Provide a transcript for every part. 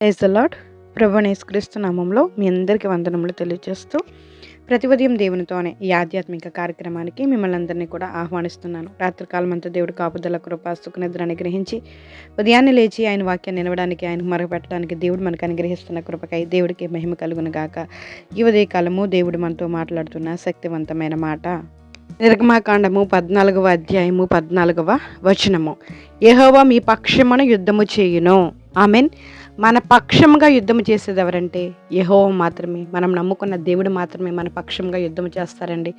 Praise the lord. ప్రభువైన యేసుక్రీస్తు నామంలో మీ అందరికీ వందనములు తెలియజేస్తూ ప్రతి ఉదయం దేవునితోనే ఈ ఆధ్యాత్మిక కార్యక్రమానికి మిమ్మల్ని అందరినీ కూడా ఆహ్వానిస్తున్నాను. రాత్రికాలం అంతా దేవుడు కాపుదల కృప సుఖనిద్ర అనుగ్రహించి ఉదయాన్నే లేచి ఆయన వాక్యాన్ని వినడానికి ఆయనకు మరపెట్టడానికి దేవుడు మనకు అనుగ్రహిస్తున్న కృపకై దేవుడికి మహిమ కలుగును గాక. ఈ ఉదయకాలము దేవుడు మనతో మాట్లాడుతున్న శక్తివంతమైన మాట నిర్గమాకాండము 14వ అధ్యాయము 14వ వచనము. యెహోవా మీ పక్షమున యుద్ధము చేయును. ఆమెన్. మన పక్షంగా యుద్ధం చేసేది ఎవరంటే యెహోవా మాత్రమే. మనం నమ్ముకున్న దేవుడు మాత్రమే మన పక్షంగా యుద్ధం చేస్తారండి.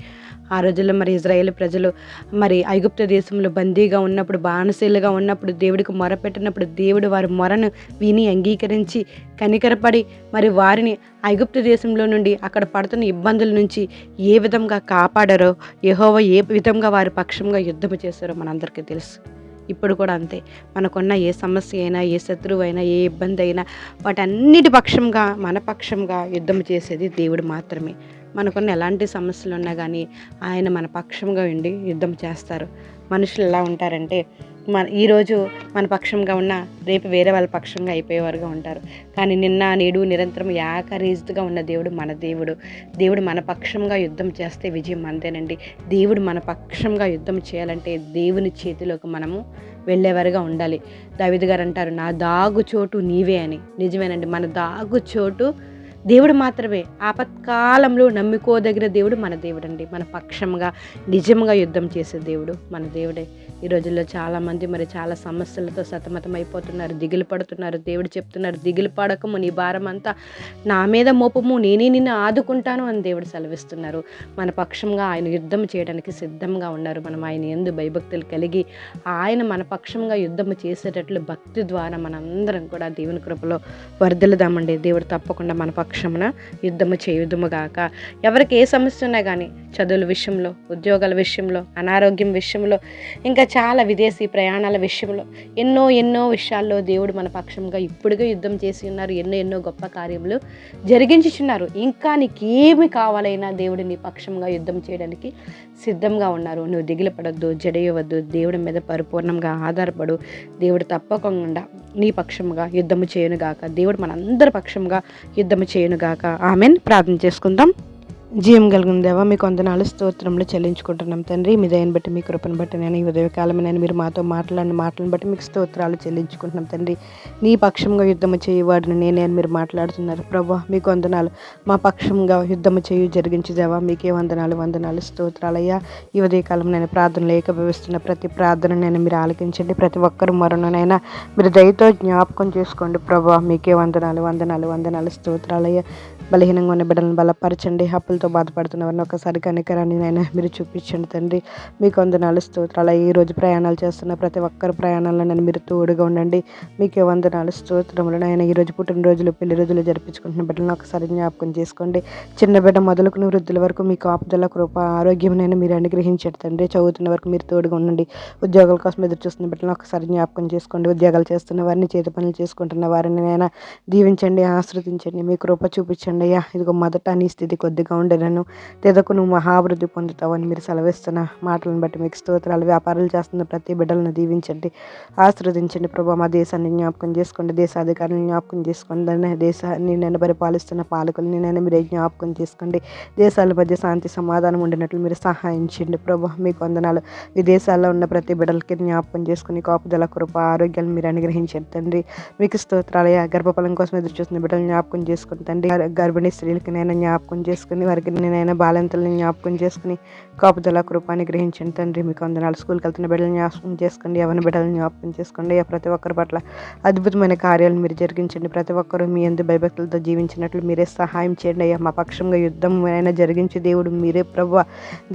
ఆ రోజుల్లో మరి ఇజ్రాయేల్ ప్రజలు మరి ఐగుప్తు దేశంలో బందీగా ఉన్నప్పుడు, బానిసలుగా ఉన్నప్పుడు దేవుడికి మొరపెట్టినప్పుడు దేవుడు వారి మొరను విని అంగీకరించి కనికరపడి మరి వారిని ఐగుప్తు దేశంలో నుండి అక్కడ పడుతున్న ఇబ్బందుల నుంచి ఏ విధంగా కాపాడారో, యెహోవా ఏ విధంగా వారి పక్షంగా యుద్ధం చేశారో మనందరికీ తెలుసు. ఇప్పుడు కూడా అంతే. మనకున్న ఏ సమస్య అయినా, ఏ శత్రువు అయినా, ఏ ఇబ్బంది అయినా వాటన్నిటి పక్షంగా మన పక్షంగా యుద్ధం చేసేది దేవుడు మాత్రమే. మనకున్న ఎలాంటి సమస్యలు ఉన్నా కానీ ఆయన మన పక్షంగా ఉండి యుద్ధం చేస్తారు. మనుషులు ఎలా ఉంటారంటే ఈరోజు మన పక్షంగా ఉన్న రేపు వేరే వాళ్ళ పక్షంగా అయిపోయేవారుగా ఉంటారు. కానీ నిన్న నేడు నిరంతరం ఏకరీతిగా ఉన్న దేవుడు మన దేవుడు. దేవుడు మన పక్షంగా యుద్ధం చేస్తే విజయం మనదేనండి. దేవుడు మన పక్షంగా యుద్ధం చేయాలంటే దేవుని చేతిలోకి మనము వెళ్ళేవారుగా ఉండాలి. దావీదు గారు అంటారు, నా దాగు చోటు నీవే అని. నిజమేనండి, మన దాగు చోటు దేవుడు మాత్రమే. ఆపత్కాలంలో నమ్ముకోదగిన దేవుడు మన దేవుడు అండి. మన పక్షంగా నిజంగా యుద్ధం చేసే దేవుడు మన దేవుడే. ఈ రోజుల్లో చాలామంది మరి చాలా సమస్యలతో సతమతం అయిపోతున్నారు, దిగులు పడుతున్నారు. దేవుడు చెప్తున్నారు, దిగులు పడకము, నీ భారం అంతా నా మీద మోపము, నేనే నిన్ను ఆదుకుంటాను అని దేవుడు సెలవిస్తున్నారు. మన పక్షంగా ఆయన యుద్ధం చేయడానికి సిద్ధంగా ఉన్నారు. మనం ఆయన యందు భయభక్తులు కలిగి ఆయన మన పక్షంగా యుద్ధం చేసేటట్లు భక్తి ద్వారా మనందరం కూడా దేవుని కృపలో వర్ధిల్లుదామండి. దేవుడు తప్పకుండా మన పక్షమున యుద్ధము చేయుదుముగాక. ఎవరికి ఏ సమస్య ఉన్నా కానీ, చదువుల విషయంలో, ఉద్యోగాల విషయంలో, అనారోగ్యం విషయంలో, ఇంకా చాలా విదేశీ ప్రయాణాల విషయంలో ఎన్నో విషయాల్లో దేవుడు మన పక్షంగా ఇప్పుడుగా యుద్ధం చేసి ఉన్నారు. ఎన్నో గొప్ప కార్యములు జరిగించుచున్నారు. ఇంకా నీకేమి కావాలైనా దేవుడు నీ పక్షంగా యుద్ధం చేయడానికి సిద్ధంగా ఉన్నారు. నువ్వు దిగులు పడొద్దు, జడయవద్దు. దేవుడి మీద పరిపూర్ణంగా ఆధారపడు. దేవుడు తప్పకుండా నీ పక్షంగా యుద్ధము చేయనుగాక. దేవుడు మనందరి పక్షంగా యుద్ధము చేయనుగాక. ఆమెన్. ప్రార్థన చేసుకుందాం. జీవం కలిగిన దేవా, మీకు వందనాలు స్తోత్రములు చెల్లించుకుంటున్నాం తండ్రి. మీ దయని బట్టి, మీ కృపను బట్టి నేను ఈ ఉదయకాలం నేను మీరు మాతో మాట్లాడిన మాటలను బట్టి మీకు స్తోత్రాలు చెల్లించుకుంటున్నాం తండ్రి. నీ పక్షంగా యుద్ధము చేయవాడిని నేనే మీరు మాట్లాడుతున్నారు ప్రభా. మీకు వందనాలు. మా పక్షంగా యుద్ధము చేయు జరిగించి దేవా, మీకే వందనాలు స్తోత్రాలయ్యా. ఈ ఉదయకాలం నేను ప్రార్థనలు ఏకీభవిస్తున్న ప్రతి ప్రార్థన నేను మీరు ఆలకించండి. ప్రతి ఒక్కరు మరణనైనా మీరు దయతో జ్ఞాపకం చేసుకోండి ప్రభా. మీకే వందనాలు స్తోత్రాలయ్యా. బలహీనంగా ఉన్న బిడ్డలను బలపరచండి. అప్పులతో బాధపడుతున్న వారిని ఒకసారి కనికరాన్ని నాయన మీరు చూపించండి తండ్రి. మీకు వందనాలు స్తోత్రాలు. ఈరోజు ప్రయాణాలు చేస్తున్న ప్రతి ఒక్కరు ప్రయాణాల్లో నేను మీరు తోడుగా ఉండండి. మీకే వందనాలు స్తోత్రములు నాయన. ఈరోజు పుట్టినరోజులు, పెళ్లి రోజులు జరిపించుకుంటున్న బిడ్డలను ఒకసారి జ్ఞాపకం చేసుకోండి. చిన్న బిడ్డ మొదలుకుని వృద్ధుల వరకు మీకు ఆపుదల కృప ఆరోగ్యం నేను మీరు అనుగ్రహించండి తండ్రి. చదువుతున్న వరకు మీరు తోడుగా ఉండండి. ఉద్యోగాల కోసం ఎదురు చూస్తున్న బిడ్డలను ఒకసారి జ్ఞాపకం చేసుకోండి. ఉద్యోగాలు చేస్తున్న వారిని, చేతి పనులు చేసుకుంటున్న వారిని నేను దీవించండి, ఆశ్రదించండి. మీ కృప చూపించండి అయ్యా. ఇదిగో మొదట నీ స్థితి కొద్దిగా ఉండేనను తెదకు నువ్వు మహాభివృద్ధి పొందుతావని మీరు సెలవిస్తున్న మాటలను బట్టి మీకు స్తోత్రాలు. వ్యాపారాలు చేస్తున్న ప్రతి బిడ్డలను దీవించండి, ఆశీర్వదించండి ప్రభా. మా దేశాన్ని జ్ఞాపకం చేసుకోండి, దేశాధికారులను జ్ఞాపకం చేసుకోండి. దాన్ని దేశాన్ని నేను పరిపాలిస్తున్న పాలకుల్ని నేను మీరే జ్ఞాపకం చేసుకోండి. దేశాల మధ్య శాంతి సమాధానం ఉండినట్లు మీరు సహాయం చేయండి ప్రభా. మీకు వందనాలు. విదేశాల్లో ఉన్న ప్రతి బిడ్డలకి జ్ఞాపకం చేసుకుని కాపుదల కృప ఆరోగ్యాలు మీరు అనుగ్రహించండి తండ్రి. మీకు స్తోత్రాలయ్యా. గర్భఫలం కోసం ఎదురు చూస్తున్న బిడ్డలు జ్ఞాపకం చేసుకుని తండ్రి. గర్భిణీ స్త్రీలకి నేను జ్ఞాపకం చేసుకుని వారికి నేనైనా బాలింతలను జ్ఞాపకం చేసుకుని కాపుదల కృపాన్ని గ్రహించండి తండ్రి. మీకు వందనాలు. స్కూల్కి వెళ్తున్న బిడ్డలను జ్ఞాపకం చేసుకోండి, యవ్వన బిడ్డలను జ్ఞాపకం చేసుకోండి. ప్రతి ఒక్కరి పట్ల అద్భుతమైన కార్యాలు మీరు జరిగించండి. ప్రతి ఒక్కరూ మీ యందు భయభక్తులతో జీవించినట్లు మీరే సహాయం చేయండి అయ్యా. మా పక్షంగా యుద్ధం అయినా జరిగించే దేవుడు మీరే ప్రభువా.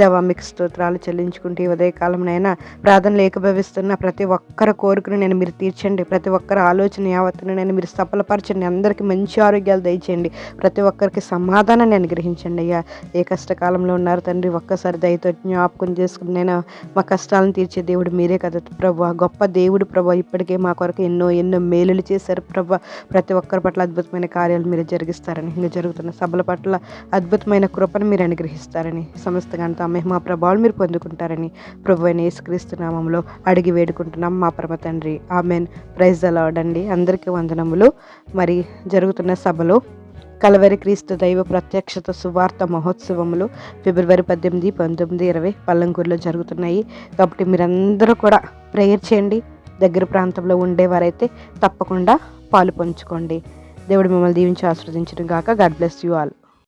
దేవా, మీకు స్తోత్రాలు చెల్లించుకుంటే ఈ ఉదయకాలంనైనా ప్రార్థనలు ఏకీభవిస్తున్న ప్రతి ఒక్కరి కోరికను నేను మీరు తీర్చండి. ప్రతి ఒక్కరి ఆలోచన యావత్తును నేను మీరు సఫలపరచండి. అందరికీ మంచి ఆరోగ్యాలు దయచేయండి. ప్రతి ప్రతి ఒక్కరికి సమాధానాన్ని అనుగ్రహించండి అయ్యా. ఏ కష్టకాలంలో ఉన్నారు తండ్రి, ఒక్కసారి దయతో జ్ఞాపకం చేసుకుని నేను మా కష్టాలను తీర్చే దేవుడు మీరే కదా ప్రభా, గొప్ప దేవుడు ప్రభా. ఇప్పటికే మా కొరకు ఎన్నో ఎన్నో మేలులు చేశారు ప్రభా. ప్రతి ఒక్కరి పట్ల అద్భుతమైన కార్యాలు మీరు జరిగిస్తారని, ఇంకా జరుగుతున్న సభల పట్ల అద్భుతమైన కృపను మీరు అనుగ్రహిస్తారని, సమస్త గంట మహిమా ప్రభావాలు మీరు పొందుకుంటారని ప్రభు అయిన యేసుక్రీస్తు నామములో అడిగి వేడుకుంటున్నాం మా పరమ తండ్రి. ఆమెన్. ప్రైజ్ ద లార్డ్ అండి. అందరికీ వందనములు. మరి జరుగుతున్న సభలో కలవరి క్రీస్తు దైవ ప్రత్యక్షత సువార్త మహోత్సవములు ఫిబ్రవరి 18, 19, 20 పల్లంకూరులో జరుగుతున్నాయి. కాబట్టి మీరందరూ కూడా ప్రేయర్ చేయండి. దగ్గర ప్రాంతంలో ఉండేవారైతే తప్పకుండా పాలు పంచుకోండి. దేవుడు మిమ్మల్ని దీవించి ఆశీర్వదించును గాక. God bless you all.